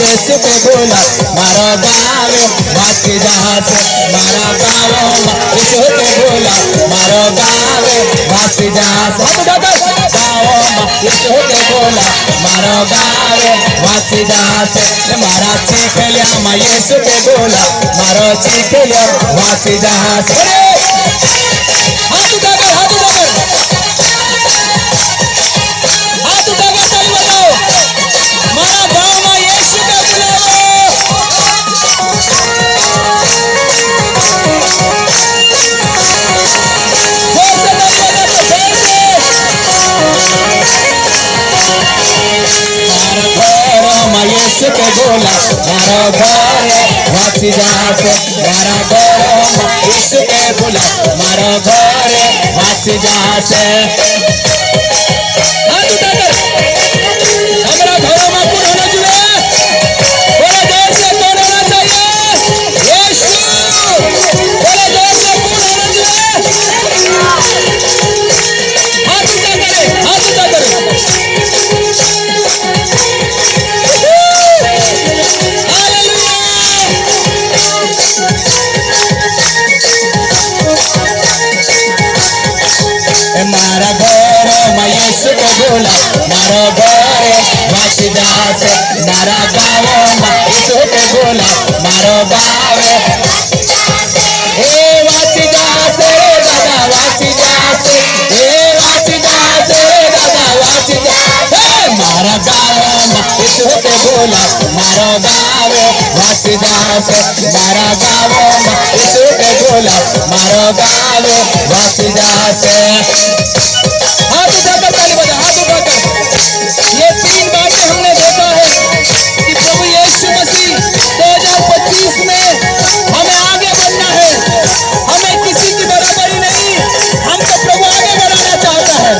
यीशु के बोला मारो गाँव वासी जात मारा गाँव यीशु के बोला मारो गाँव वासी जात गाँव यीशु के बोला मारो गाँव वासी जात मारा चीख लिया मैं यीशु के बोला मारो चीख लिया वासी जात हाथ उठाकर हाथ उठाकर हाथ उठाकर ताली बजाओ मारा गाँव में यीशु का यीशु के बोला मारो घर वासी जात मारा घर यीशु के बोला मारो घर वासी जात हाथ उठाकर हमारा घरों में पूर्ण होना चाहिए थोड़ा जोर से पूर्ण होना चाहिए यीशु थोड़ा जोर से पूर्ण होना चाहिए हाथ उठाकर मारा घर मैं यीशु के बोला मारो घर वासी जात मारा गाँव यीशु के बोला मारो गाँव ए वासी जात दादा वासी जात ए वासी जात दादा वासी जात मारा गाँव यीशु के बोला मारो गाँव वासी जात मारा गाँव यीशु के बोला मारो गाँव वासी जात हाथ उठाकर ताली बजा हाथ उठाकर ये तीन बातें हमने देखा है कि प्रभु यीशु मसीह 2025 में हमें आगे बढ़ना है हमें किसी की बराबरी नहीं हमें प्रभु आगे बढ़ाना चाहता है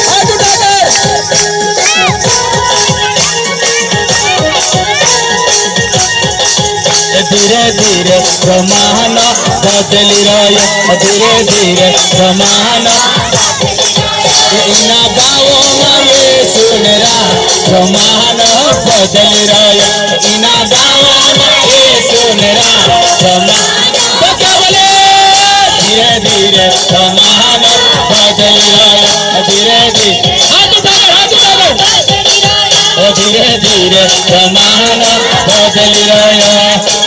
हाथ उठाकर धीरे धीरे जमाना बदल रहा धीरे धीरे जमाना इना गाँवों में यीशु मेरा जमाना बदल रहा इना गाँवों में यीशु मेरा जमाना तो क्या बोले धीरे धीरे जमाना बदल रहा धीरे धीरे हाथ उठाकर धीरे धीरे जमाना बदल रहा